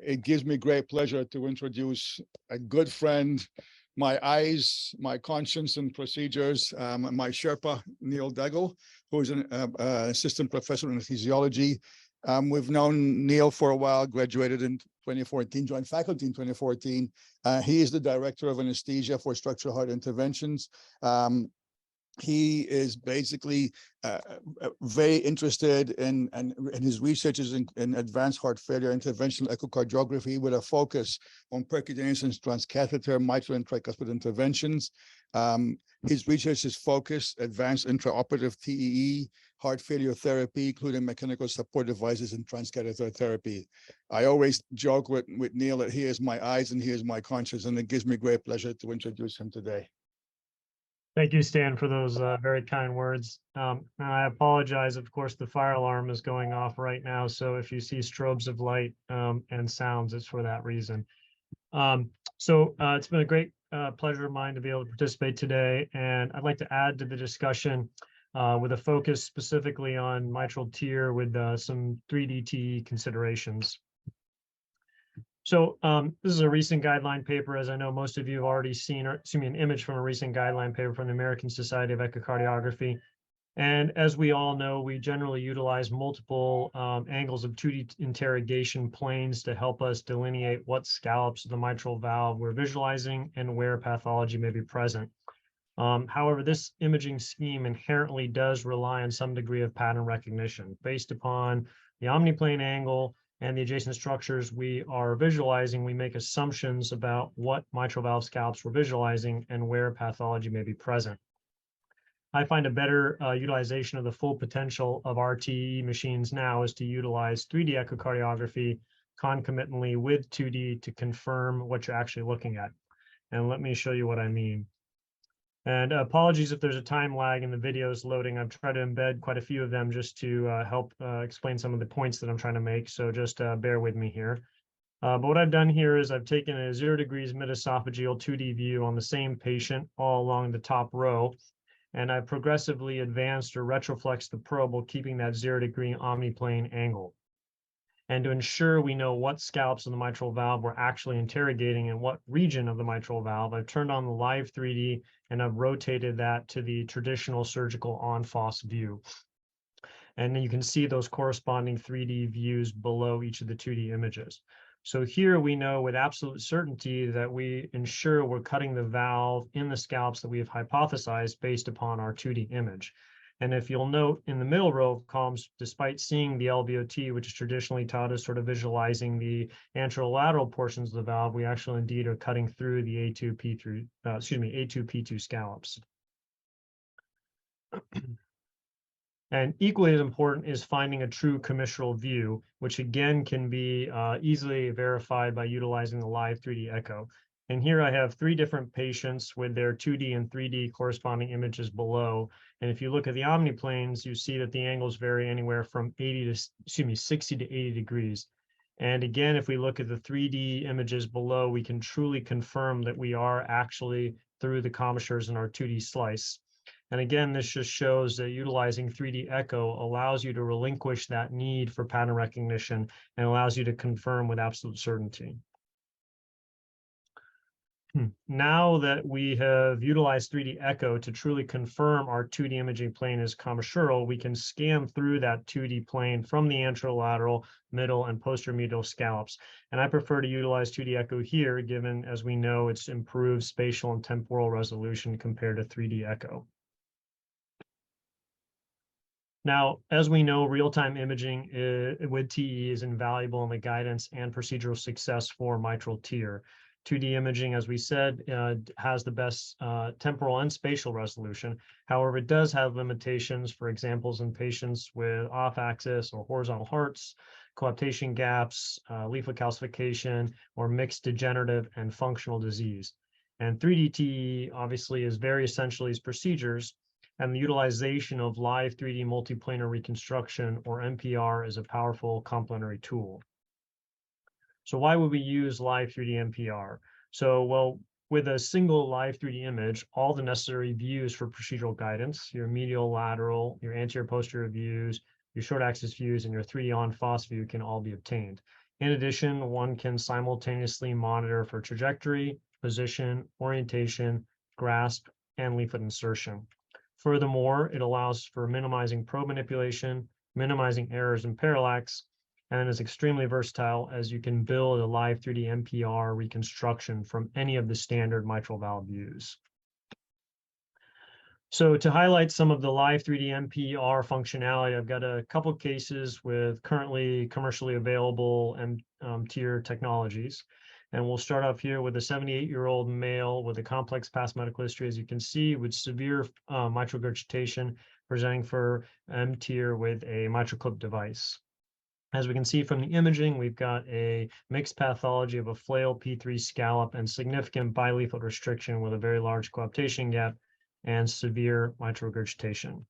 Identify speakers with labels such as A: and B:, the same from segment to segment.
A: It gives me great pleasure to introduce a good friend, my eyes, my conscience and procedures, my Sherpa, Neal Duggal, who is an assistant professor in anesthesiology. We've known Neal for a while, graduated in 2014, joined faculty in 2014. He is the director of anesthesia for structural heart interventions. He is basically very interested in his research is in advanced heart failure interventional echocardiography with a focus on percutaneous and transcatheter mitral and tricuspid interventions. His research is focused advanced intraoperative TEE, heart failure therapy, including mechanical support devices and transcatheter therapy. I always joke with Neal that he is my eyes and he is my conscience, and it gives me great pleasure to introduce him today.
B: Thank you, Stan, for those very kind words. And I apologize, of course, the fire alarm is going off right now. So if you see strobes of light and sounds, it's for that reason. It's been a great pleasure of mine to be able to participate today. And I'd like to add to the discussion with a focus specifically on mitral TEER with some 3D TE considerations. So this is a recent guideline paper, as I know most of you have already seen, or excuse me, an image from a recent guideline paper from the American Society of Echocardiography. And as we all know, we generally utilize multiple angles of 2D interrogation planes to help us delineate what scallops of the mitral valve we're visualizing and where pathology may be present. However, this imaging scheme inherently does rely on some degree of pattern recognition based upon the omniplane angle and the adjacent structures we are visualizing. We make assumptions about what mitral valve scallops we're visualizing and where pathology may be present. I find a better utilization of the full potential of our TEE machines now is to utilize 3D echocardiography concomitantly with 2D to confirm what you're actually looking at. And let me show you what I mean. And apologies if there's a time lag in the videos loading. I've tried to embed quite a few of them just to help explain some of the points that I'm trying to make. So just bear with me here. But what I've done here is I've taken a 0 degrees mid-esophageal 2D view on the same patient all along the top row. And I've progressively advanced or retroflexed the probe while keeping that 0 degree omniplane angle. And to ensure we know what scallops of the mitral valve we're actually interrogating and what region of the mitral valve, I've turned on the live 3D and I've rotated that to the traditional surgical en-face view. And then you can see those corresponding 3D views below each of the 2D images. So here we know with absolute certainty that we ensure we're cutting the valve in the scallops that we have hypothesized based upon our 2D image. And if you'll note in the middle row of columns, despite seeing the LVOT, which is traditionally taught as sort of visualizing the anterolateral portions of the valve, we actually indeed are cutting through the A2P2 scallops. And equally as important is finding a true commissural view, which again can be easily verified by utilizing the live 3D echo. And here I have 3 different patients with their 2D and 3D corresponding images below. And if you look at the omniplanes, you see that the angles vary anywhere from 60 to 80 degrees. And again, if we look at the 3D images below, we can truly confirm that we are actually through the commissures in our 2D slice. And again, this just shows that utilizing 3D echo allows you to relinquish that need for pattern recognition and allows you to confirm with absolute certainty. Now that we have utilized 3D echo to truly confirm our 2D imaging plane is commissural, we can scan through that 2D plane from the anterolateral, middle, and posterior medial scallops. And I prefer to utilize 2D echo here, given, as we know, it's improved spatial and temporal resolution compared to 3D echo. Now, as we know, real-time imaging with TE is invaluable in the guidance and procedural success for mitral TEER. 2D imaging, as we said, has the best temporal and spatial resolution. However, it does have limitations, for examples in patients with off-axis or horizontal hearts, coaptation gaps, leaflet calcification, or mixed degenerative and functional disease. And 3D TE obviously is very essential to these procedures, and the utilization of live 3D multiplanar reconstruction, or MPR, is a powerful complementary tool. So why would we use live 3D MPR? So, well, with a single live 3D image, all the necessary views for procedural guidance, your medial, lateral, your anterior posterior views, your short axis views, and your 3D en-face view can all be obtained. In addition, one can simultaneously monitor for trajectory, position, orientation, grasp, and leaflet insertion. Furthermore, it allows for minimizing probe manipulation, minimizing errors and parallax, and is extremely versatile as you can build a live 3D MPR reconstruction from any of the standard mitral valve views. So to highlight some of the live 3D MPR functionality, I've got a couple cases with currently commercially available TEER technologies. And we'll start off here with a 78-year-old male with a complex past medical history, as you can see, with severe mitral regurgitation, presenting for TEER with a mitral clip device. As we can see from the imaging, we've got a mixed pathology of a flail P3 scallop and significant bileaflet restriction with a very large coaptation gap and severe mitral regurgitation.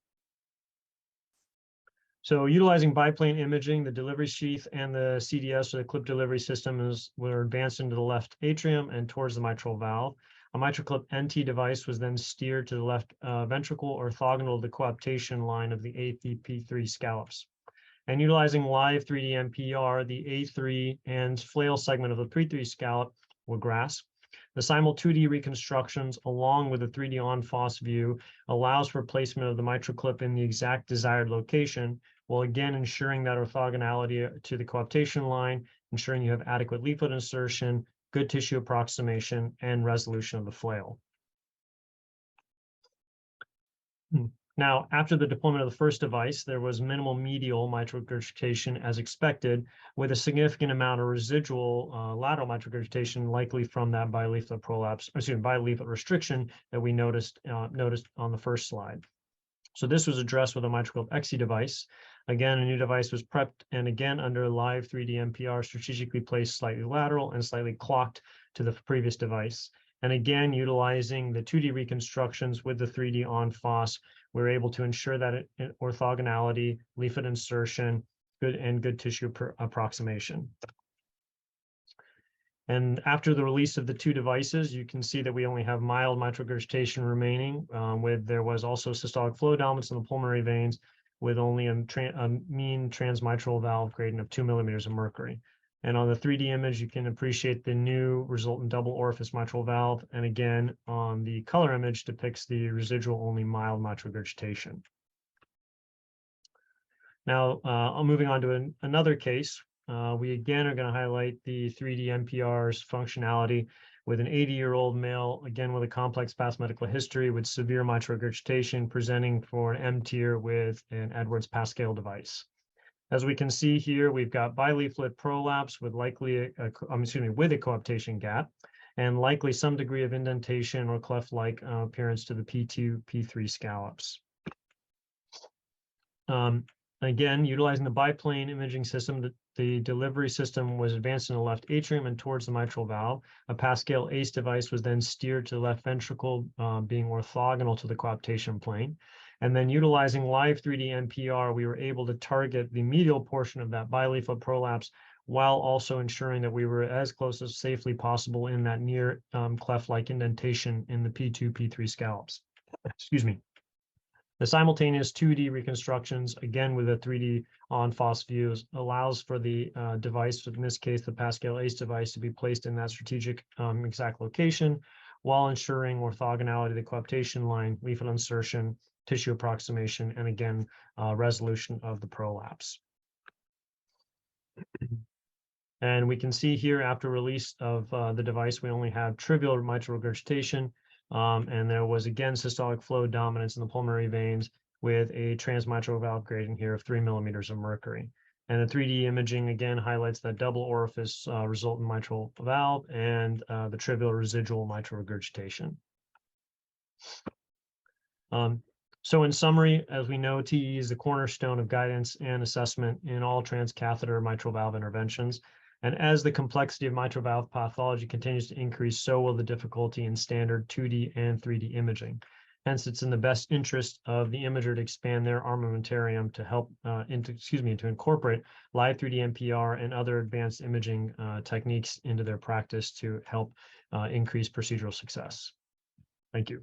B: So utilizing biplane imaging, the delivery sheath and the CDS, or the clip delivery system, were advanced into the left atrium and towards the mitral valve. A mitral clip NT device was then steered to the left ventricle orthogonal to the coaptation line of the A3P3 scallops. And utilizing live 3D MPR, the A3 and flail segment of the P3 scallop were grasped. The simul 2D reconstructions, along with the 3D on-FOSS view, allows for placement of the mitral clip in the exact desired location, while again ensuring that orthogonality to the coaptation line, ensuring you have adequate leaflet insertion, good tissue approximation, and resolution of the flail. Now, after the deployment of the first device, there was minimal medial mitral regurgitation as expected, with a significant amount of residual lateral mitral regurgitation, likely from that bileaflet prolapse, bileaflet restriction that we noticed on the first slide. So this was addressed with a mitral clip XC device. Again, a new device was prepped, and again, under live 3D MPR, strategically placed slightly lateral and slightly clocked to the previous device. And again, utilizing the 2D reconstructions with the 3D on FOSS, we're able to ensure that orthogonality, leaflet insertion, good tissue approximation. And after the release of the two devices, you can see that we only have mild mitral regurgitation remaining. There was also systolic flow dominance in the pulmonary veins, with only a mean transmitral valve gradient of 2 millimeters of mercury. And on the 3D image, you can appreciate the new resultant double orifice mitral valve. And again, on the color image depicts the residual only mild mitral regurgitation. Now, moving on to another case, we again are going to highlight the 3D MPR's functionality with an 80-year-old male, again with a complex past medical history with severe mitral regurgitation, presenting for an MTEER with an Edwards-Pascal device. As we can see here, we've got bileaflet prolapse with likely, with a coaptation gap, and likely some degree of indentation or cleft-like appearance to the P2, P3 scallops. Again, utilizing the biplane imaging system, the delivery system was advanced in the left atrium and towards the mitral valve. A Pascal ACE device was then steered to the left ventricle, being orthogonal to the coaptation plane. And then utilizing live 3D MPR, we were able to target the medial portion of that bileaflet prolapse while also ensuring that we were as close as safely possible in that near cleft-like indentation in the P2, P3 scallops. Excuse me. The simultaneous 2D reconstructions, again with a 3D on FOSS views, allows for the device, in this case, the Pascal ACE device, to be placed in that strategic exact location while ensuring orthogonality of the coaptation line, leaflet insertion, tissue approximation, and again, resolution of the prolapse. And we can see here after release of the device, we only have trivial mitral regurgitation, and there was again systolic flow dominance in the pulmonary veins with a transmitral valve gradient here of 3 millimeters of mercury. And the 3D imaging again highlights that double orifice resultant mitral valve and the trivial residual mitral regurgitation. So in summary, as we know, TE is the cornerstone of guidance and assessment in all transcatheter mitral valve interventions. And as the complexity of mitral valve pathology continues to increase, so will the difficulty in standard 2D and 3D imaging. Hence, it's in the best interest of the imager to expand their armamentarium to help to incorporate live 3D MPR and other advanced imaging techniques into their practice to help increase procedural success. Thank you.